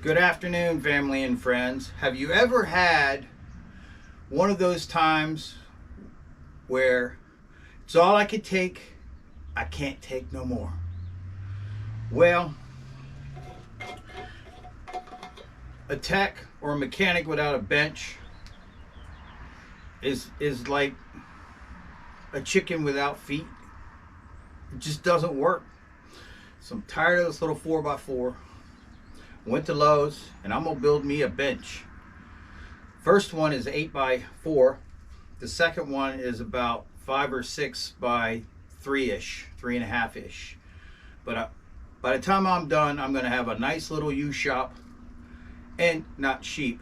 Good afternoon, family and friends. Have you ever had one of those times where it's all I could take, I can't take no more? Well, a tech or a mechanic without a bench is like a chicken without feet. It just doesn't work. So I'm tired of this little 4x4. Went to Lowe's and I'm gonna build me a bench. First one is 8x4. The second one is about 5 or 6 by 3-ish, 3.5-ish. But by the time I'm done, I'm gonna have a nice little U-shop and not sheep.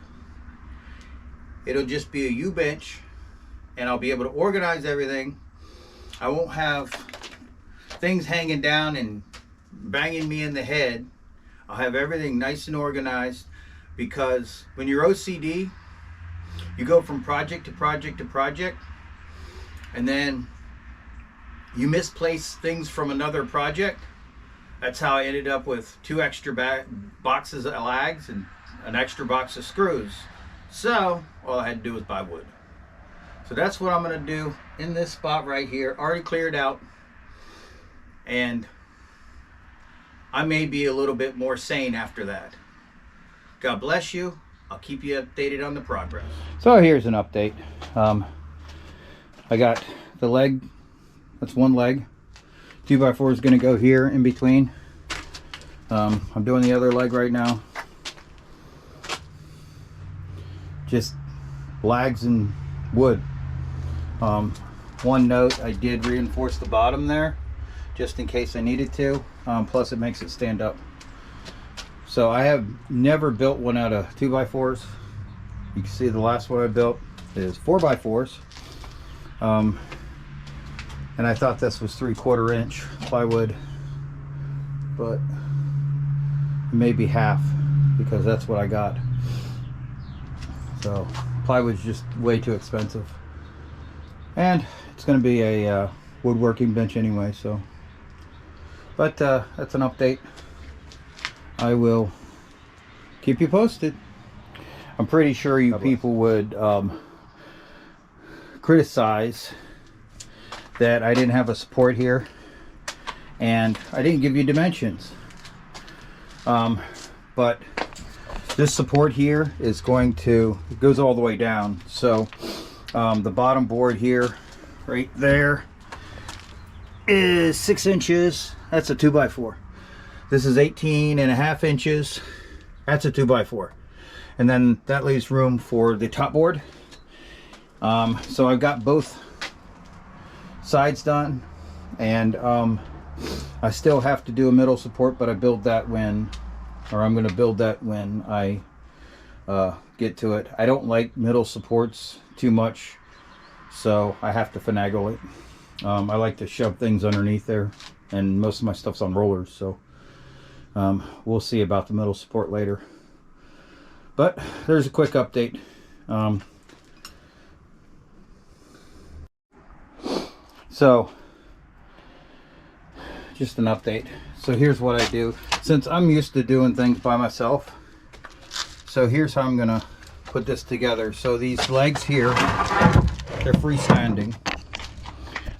It'll just be a U-bench and I'll be able to organize everything. I won't have things hanging down and banging me in the head. I'll have everything nice and organized, because when you're OCD, you go from project to project to project, and then you misplace things from another project. That's how I ended up with 2 extra boxes of lags and an extra box of screws. So all I had to do was buy wood. So that's what I'm going to do in this spot right here. Already cleared out, and I may be a little bit more sane after that. God bless you. I'll keep you updated on the progress. So here's an update. I got the leg. That's one leg. 2x4 is going to go here in between. I'm doing the other leg right now. Just lags and wood. One note, I did reinforce the bottom there just in case I needed to. Plus it makes it stand up. So I have never built one out of 2x4s. You can see the last one I built is 4x4s. And I thought this was 3/4 inch plywood, but maybe half, because that's what I got. So plywood's just way too expensive. And it's going to be a woodworking bench anyway, so. But that's an update. I will keep you posted. I'm pretty sure you people would criticize that I didn't have a support here and I didn't give you dimensions. But this support here is going to, it goes all the way down. So the bottom board here, right there, is 6 inches. That's a 2x4. This is 18.5 inches. That's a 2x4. And then that leaves room for the top board. So I've got both sides done, and I still have to do a middle support, but I build that when, or I'm going to build that when I get to it. I don't like middle supports too much, so I have to finagle it. I like to shove things underneath there, and most of my stuff's on rollers, so we'll see about the middle support later. But there's a quick update. So just an update. So here's what I do, since I'm used to doing things by myself. So here's how I'm gonna put this together. So these legs here, they're freestanding.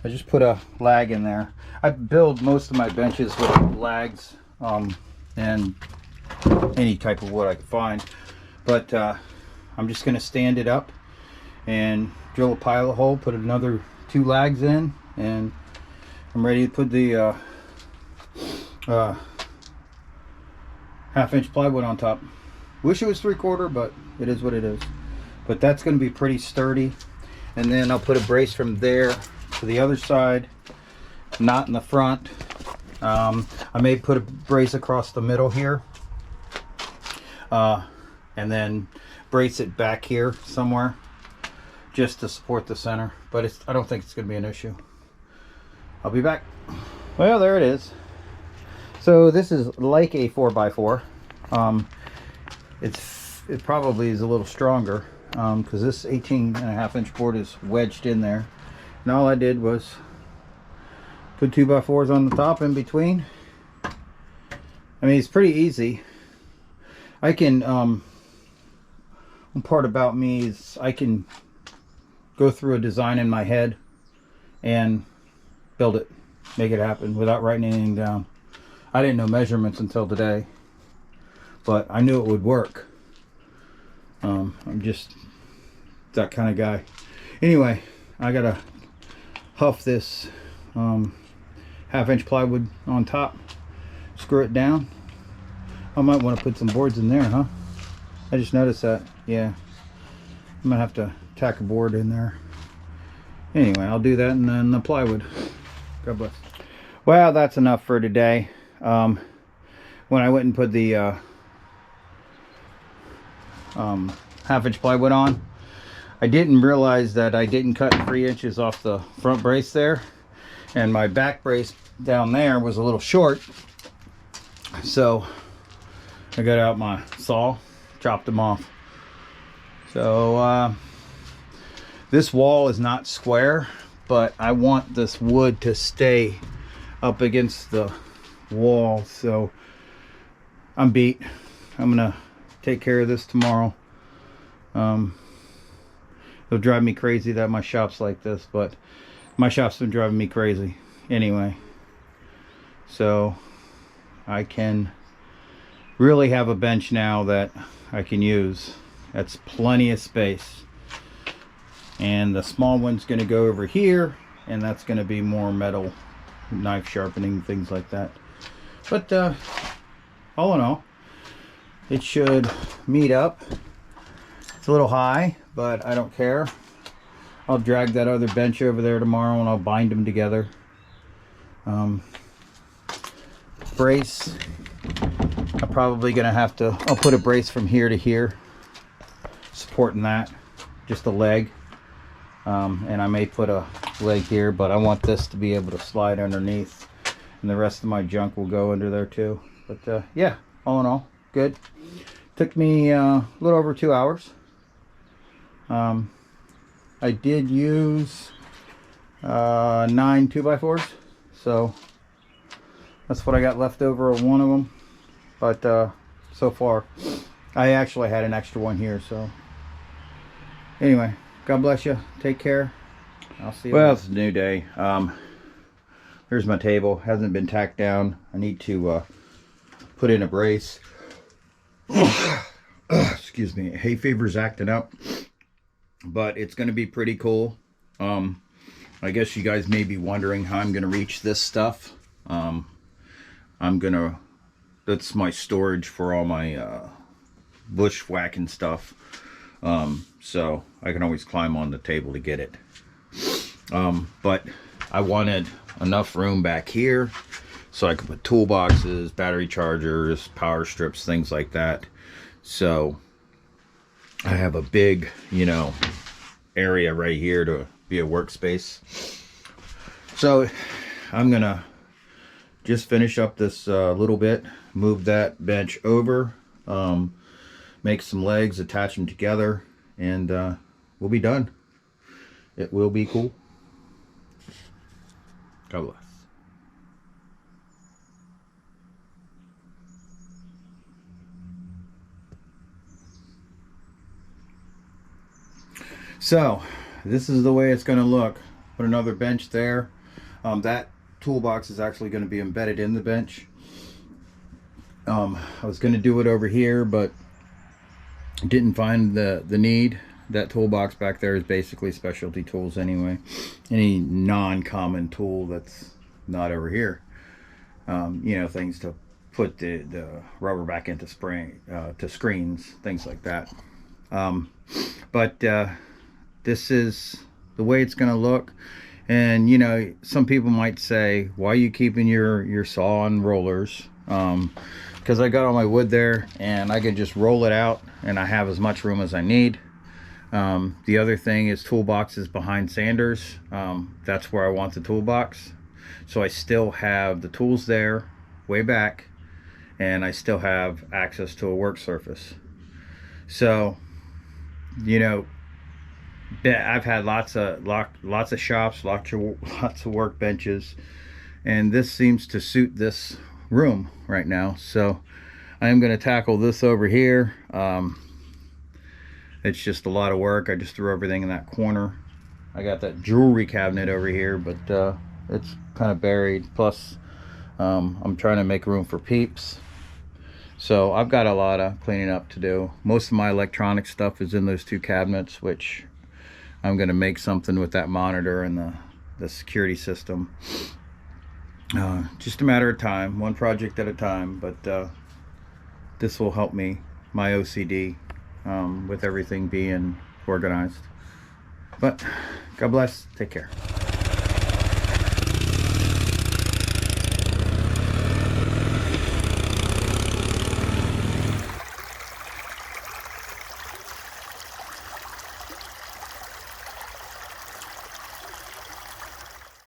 I just put a lag in there. I build most of my benches with lags and any type of wood I can find. But I'm just going to stand it up and drill a pilot hole, put another 2 lags in, and I'm ready to put the 1/2 inch plywood on top. Wish it was 3/4, but it is what it is. But that's going to be pretty sturdy. And then I'll put a brace from there to the other side, not in the front. I may put a brace across the middle here, and then brace it back here somewhere just to support the center. But I don't think it's going to be an issue. I'll be back. Well, there it is. So this is like a 4x4. It probably is a little stronger because this 18.5 inch board is wedged in there. And all I did was put 2x4s on the top in between. I mean, it's pretty easy. I can, one part about me is I can go through a design in my head and build it, make it happen without writing anything down. I didn't know measurements until today, but I knew it would work. I'm just that kind of guy. Anyway, I gotta huff this 1/2 inch plywood on top, screw it down. I might want to put some boards in there, huh? I just noticed that. Yeah, I'm gonna have to tack a board in there. Anyway, I'll do that, and then the plywood. God bless. Well, that's enough for today. When I went and put the 1/2 inch plywood on, I didn't realize that I didn't cut 3 inches off the front brace there, and my back brace down there was a little short, so I got out my saw, chopped them off. So this wall is not square, but I want this wood to stay up against the wall, so I'm beat. I'm gonna take care of this tomorrow. It'll drive me crazy that my shop's like this, but my shop's been driving me crazy anyway. So I can really have a bench now that I can use. That's plenty of space. And the small one's going to go over here, and that's going to be more metal, knife sharpening, things like that. But all in all, it should meet up. It's a little high, but I don't care. I'll drag that other bench over there tomorrow and I'll bind them together. Brace, I'm probably gonna have to, I'll put a brace from here to here, supporting that, just a leg. And I may put a leg here, but I want this to be able to slide underneath, and the rest of my junk will go under there too. But yeah, all in all, good. Took me a little over 2 hours. I did use 9 2x4s, so that's what I got left over of one of them. But so far, I actually had an extra one here. So anyway, God bless you. Take care. I'll see you. Well, it's a new day. Here's my table. Hasn't been tacked down. I need to put in a brace. Excuse me. Hay fever's acting up, but it's going to be pretty cool. I guess you guys may be wondering how I'm going to reach this stuff. That's my storage for all my bushwhacking stuff. So I can always climb on the table to get it. But I wanted enough room back here so I could put toolboxes, battery chargers, power strips, things like that. So I have a big, area right here to be a workspace. So I'm gonna just finish up this little bit, move that bench over, make some legs, attach them together, and we'll be done. It will be cool. God bless. So this is the way it's going to look. Put another bench there. That toolbox is actually going to be embedded in the bench. I was going to do it over here, but didn't find the need. That toolbox back there is basically specialty tools anyway. Any non-common tool that's not over here. Things to put the rubber back into to screens, things like that. But this is the way it's going to look. And some people might say, why are you keeping your saw and rollers? Because I got all my wood there and I can just roll it out and I have as much room as I need. The other thing is toolboxes behind sanders. That's where I want the toolbox. So I still have the tools there way back, and I still have access to a work surface. So I've had lots of shops, lots of workbenches, and this seems to suit this room right now. So I am going to tackle this over here. It's just a lot of work. I just threw everything in that corner. I got that jewelry cabinet over here, but it's kind of buried. Plus, I'm trying to make room for peeps. So I've got a lot of cleaning up to do. Most of my electronic stuff is in those two cabinets, which I'm going to make something with that monitor and the security system. Just a matter of time, one project at a time, but this will help me, my OCD, with everything being organized. But God bless, take care.